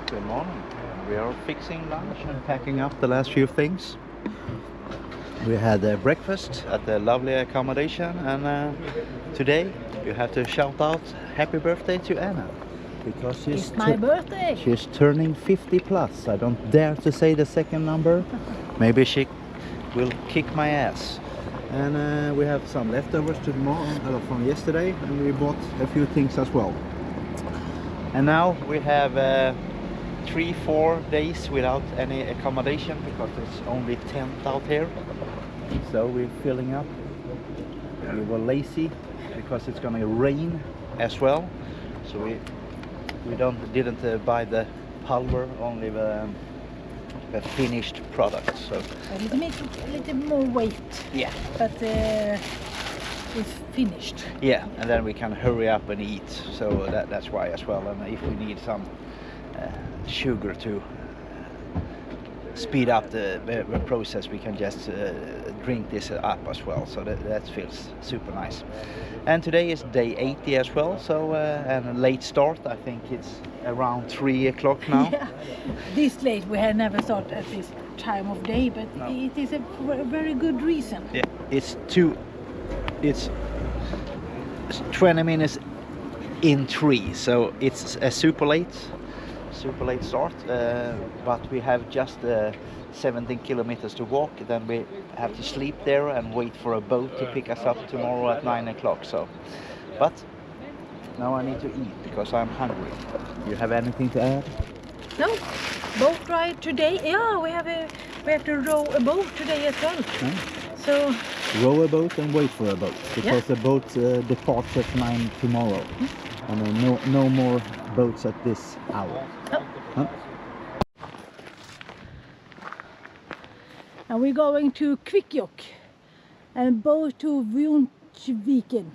Good morning. We are fixing lunch and packing up the last few things. We had breakfast at the lovely accommodation, and today you have to shout out happy birthday to Anna, because it's my birthday. She's turning 50 plus. I don't dare to say the second number. Maybe she will kick my ass. And we have some leftovers from yesterday, and we bought a few things as well. And now we have 3-4 days without any accommodation because there's only tent out here. So we're filling up. We were lazy because it's gonna rain as well. So we didn't buy the pulver, only the finished product. So it makes it a little more weight. Yeah. But it's finished. Yeah, and then we can hurry up and eat. So that's why as well. And if we need some sugar to speed up the process, we can just drink this up as well. So that feels super nice. And today is day 80 as well. So and a late start. I think it's around 3 o'clock now. Yeah. This late we had never started at this time of day, but no. It is a very good reason. Yeah, it's 20 minutes in 3, so it's a super late start, but we have just 17 kilometers to walk. Then we have to sleep there and wait for a boat to pick us up tomorrow at 9 o'clock. So, but now I need to eat because I'm hungry. You have anything to add? No, boat ride today. Yeah, we have to row a boat today as well. No? So row a boat and wait for a boat, because the boat departs at 9 tomorrow. And no more boats at this hour. Oh. Huh? And we're going to Smygehuk and boat to Thru-hiking.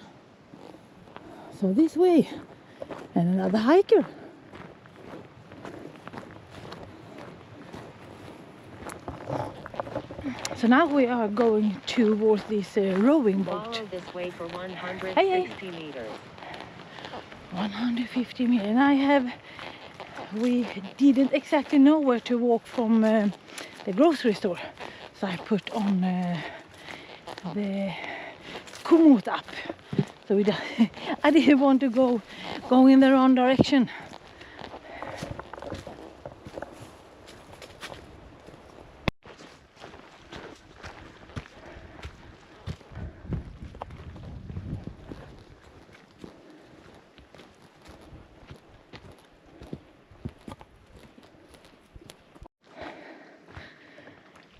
So this way, and another hiker. So now we are going towards this rowing boat. Follow this way for 150 meters. 150 meters. And we didn't exactly know where to walk from the grocery store. So I put on the Komoot app. So I didn't want to go in the wrong direction.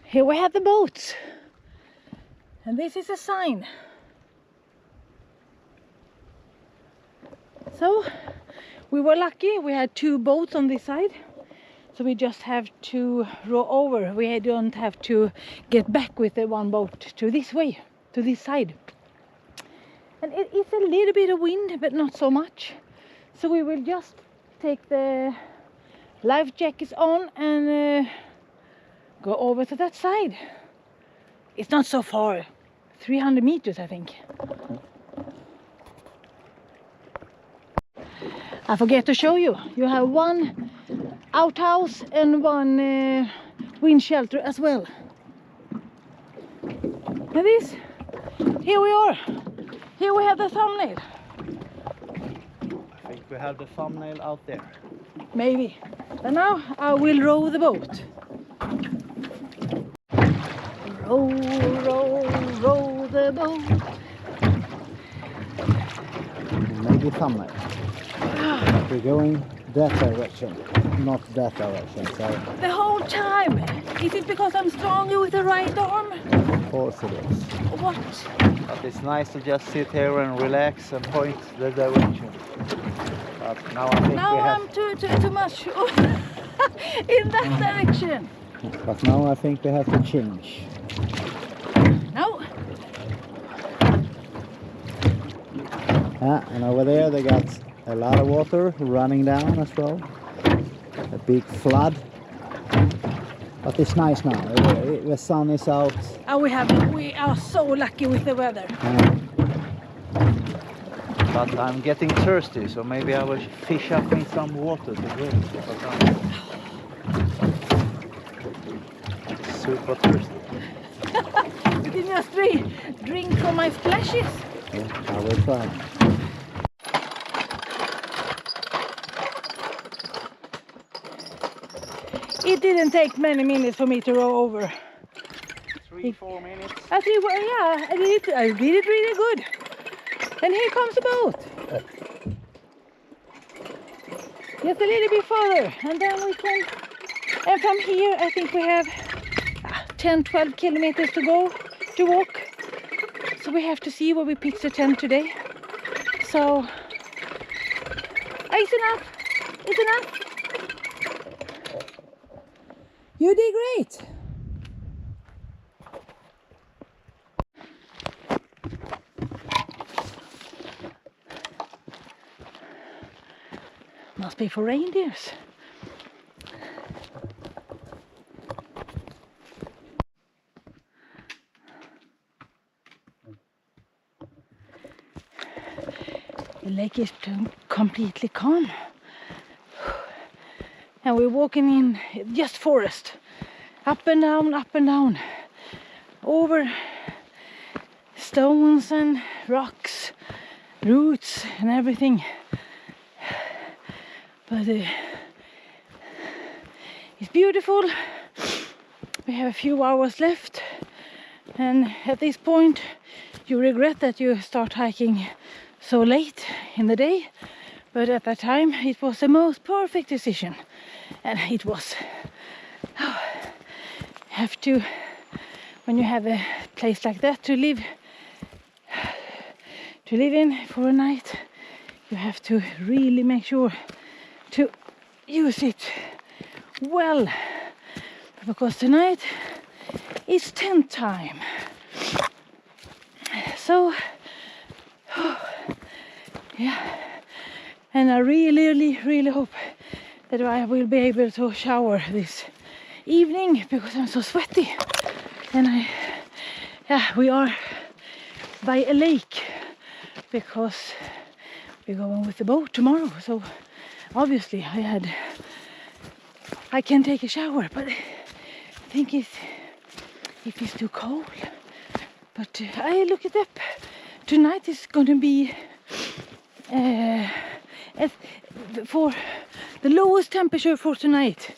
Here we have the boats, and this is a sign. So we were lucky, we had 2 boats on this side, so we just have to row over. We don't have to get back with the one boat to this way, to this side. And it's a little bit of wind, but not so much. So we will just take the life jackets on and go over to that side. It's not so far, 300 meters I think. I forget to show you. You have one outhouse and one wind shelter as well. And this, here we are. Here we have the thumbnail. I think we have the thumbnail out there. Maybe. But now I will row the boat. Row, row, row the boat. Maybe thumbnail. We're going that direction, not that direction. So The whole time. Is it because I'm stronger with the right arm? of course it is. What? But it's nice to just sit here and relax and point the direction. But now I think Now we have. I'm too much in that direction. But now I think we have to change. No. And over there they got a lot of water running down as well. A big flood. But it's nice now. The sun is out. We are so lucky with the weather. But I'm getting thirsty, so maybe I will fish up me some water to drink. Because I'm super thirsty. You can just drink from my splashes. Yeah, I will try. It didn't take many minutes for me to row over. 3-4 minutes. I did it really good. And here comes the boat. Just a little bit further, and then we can. And from here, I think we have 10-12 kilometers to go to walk. So we have to see where we pitch the tent today. So, it's enough. It's enough. You did great. Must be for reindeers. The lake is completely calm. And we're walking in just forest. Up and down. Over stones and rocks, roots and everything. But it's beautiful. We have a few hours left, and at this point you regret that you start hiking so late in the day, but at that time it was the most perfect decision, and it was. Have to, when you have a place like that to live in for a night, you have to really make sure to use it well, because tonight is tent time. So yeah, and I really hope that I will be able to shower this evening, because I'm so sweaty. And we are by a lake because we're going with the boat tomorrow, so obviously I can take a shower, but I think if it's too cold. But I look it up. Tonight is going to be for the lowest temperature for tonight.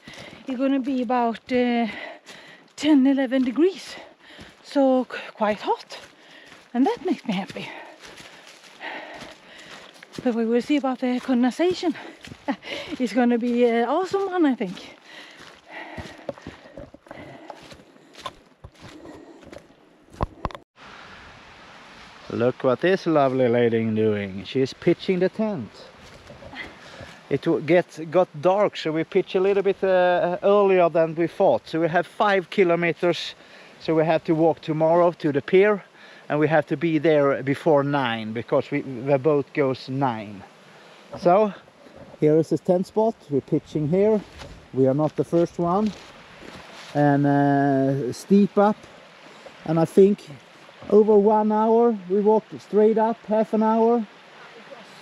It's going to be about 10-11 degrees, so quite hot, and that makes me happy. But we will see about the condensation. It's going to be an awesome one, I think. Look what this lovely lady is doing. She's pitching the tent. It got dark, so we pitch a little bit earlier than we thought. So we have 5 kilometers, so we have to walk tomorrow to the pier, and we have to be there before 9, because the boat goes 9. So here is the tent spot. We're pitching here. We are not the first one, and steep up, and I think over 1 hour we walked straight up, half an hour. It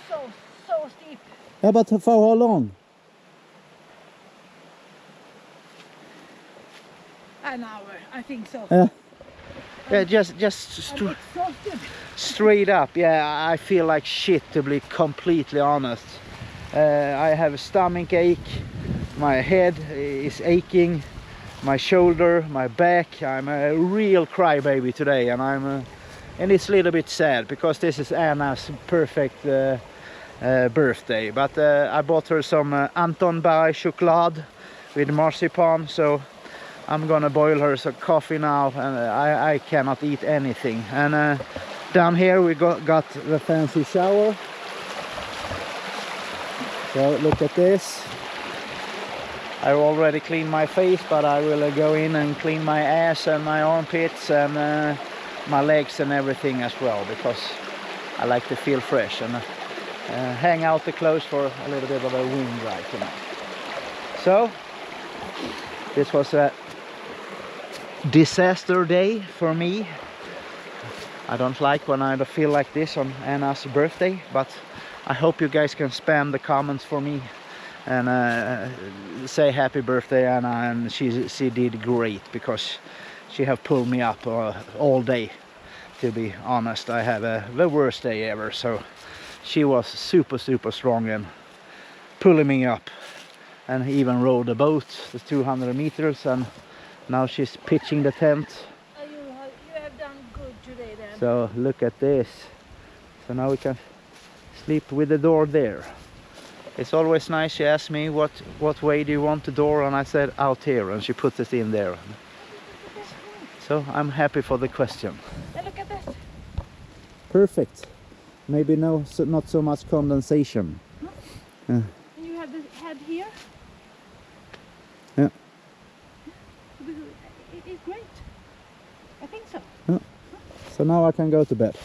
was so steep. Yeah, but for how long? An hour, I think so. Yeah, just straight up. Yeah, I feel like shit, to be completely honest. I have a stomach ache, my head is aching, my shoulder, my back. I'm a real crybaby today, and it's a little bit sad, because this is Anna's perfect birthday. But I bought her some Anton Berg chocolate with marzipan, so I'm gonna boil her some coffee now, and I cannot eat anything. And down here we got the fancy shower. So look at this. I already cleaned my face, but I will go in and clean my ass and my armpits and my legs and everything as well, because I like to feel fresh, and hang out the clothes for a little bit of a wind ride tonight. So this was a disaster day for me. I don't like when I feel like this on Anna's birthday, but I hope you guys can spam the comments for me and say happy birthday, Anna, and she did great, because she have pulled me up all day. To be honest, I have the worst day ever, so she was super strong and pulling me up, and even rode the boat the 200 meters, and now she's pitching the tent. You have done good today then. So look at this. So now we can sleep with the door there. It's always nice. She asked me what way do you want the door, and I said out here, and she put it in there. So I'm happy for the question. And look at this. Perfect. Maybe not so much condensation. And you have the head here. Yeah. It's great. I think so. Yeah. So now I can go to bed.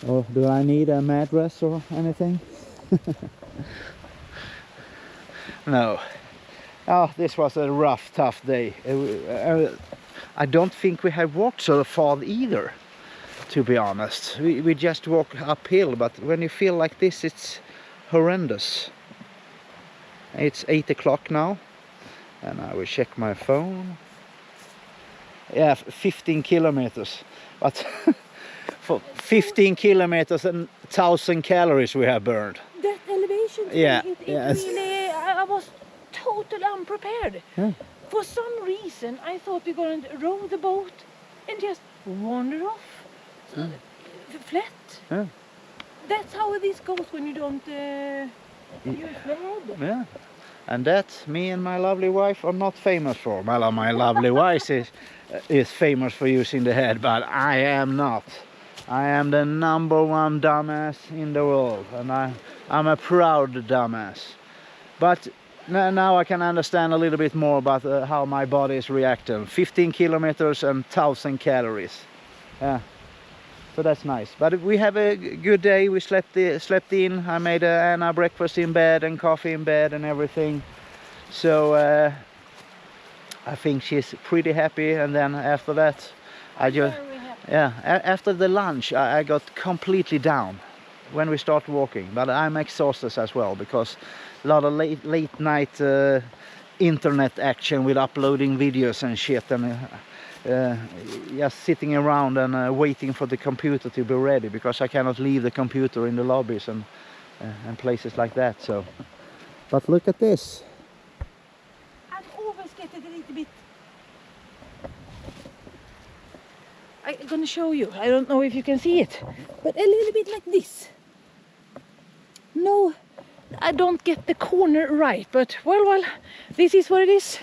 Or do I need a mattress or anything? No. Oh, this was a rough, tough day. I don't think we have walked so far either, to be honest. We just walk uphill, but when you feel like this, it's horrendous. It's 8 o'clock now, and I will check my phone. Yeah, 15 kilometers, but for 15 kilometers and 1,000 calories we have burned. That elevation, Yeah, it yes. really, I was totally unprepared. Yeah. For some reason, I thought we were going to row the boat and just wander off. Flat. Yeah. That's how this goes when you don't use the head. Yeah. And that me and my lovely wife are not famous for. Well, my lovely wife is famous for using the head, but I am not. I am the #1 dumbass in the world, and I'm a proud dumbass. But now I can understand a little bit more about how my body is reacting. 15 kilometers and 1,000 calories. Yeah. So that's nice. But we have a good day. We slept in. I made Anna breakfast in bed and coffee in bed and everything. So I think she's pretty happy. And then after that, after the lunch, I got completely down when we start walking. But I'm exhausted as well, because a lot of late night internet action with uploading videos and shit, and just sitting around and waiting for the computer to be ready, because I cannot leave the computer in the lobbies and places like that. So, but look at this. I'm always getting a little bit. I'm gonna show you. I don't know if you can see it, but a little bit like this. No, I don't get the corner right, but well, this is what it is.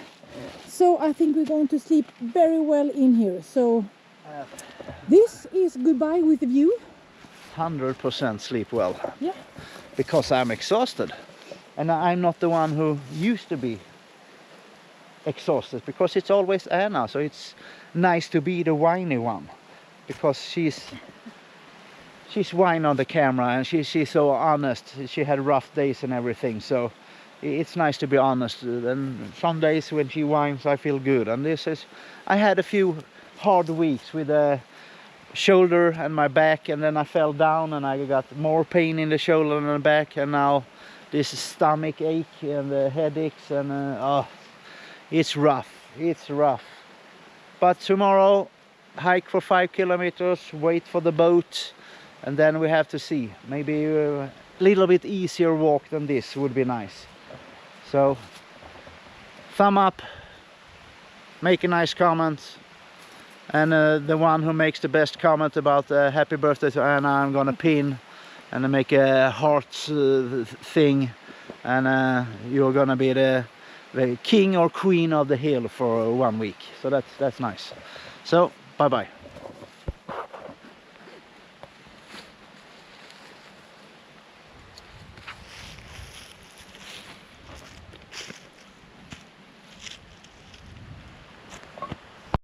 So I think we're going to sleep very well in here. So this is goodbye with the view. 100% sleep well. Yeah. Because I'm exhausted. And I'm not the one who used to be exhausted, because it's always Anna. So it's nice to be the whiny one, because she's whining on the camera, and she's so honest. She had rough days and everything. So it's nice to be honest, and some days when she whines I feel good. And I had a few hard weeks with the shoulder and my back, and then I fell down and I got more pain in the shoulder and the back, and now this stomach ache and the headaches, and it's rough. But tomorrow, hike for 5 kilometers, wait for the boat, and then we have to see. Maybe a little bit easier walk than this would be nice. So, thumb up, make a nice comment, and the one who makes the best comment about happy birthday to Anna, I'm gonna pin and make a heart thing, and you're gonna be the king or queen of the hill for 1 week. So that's nice. So bye bye.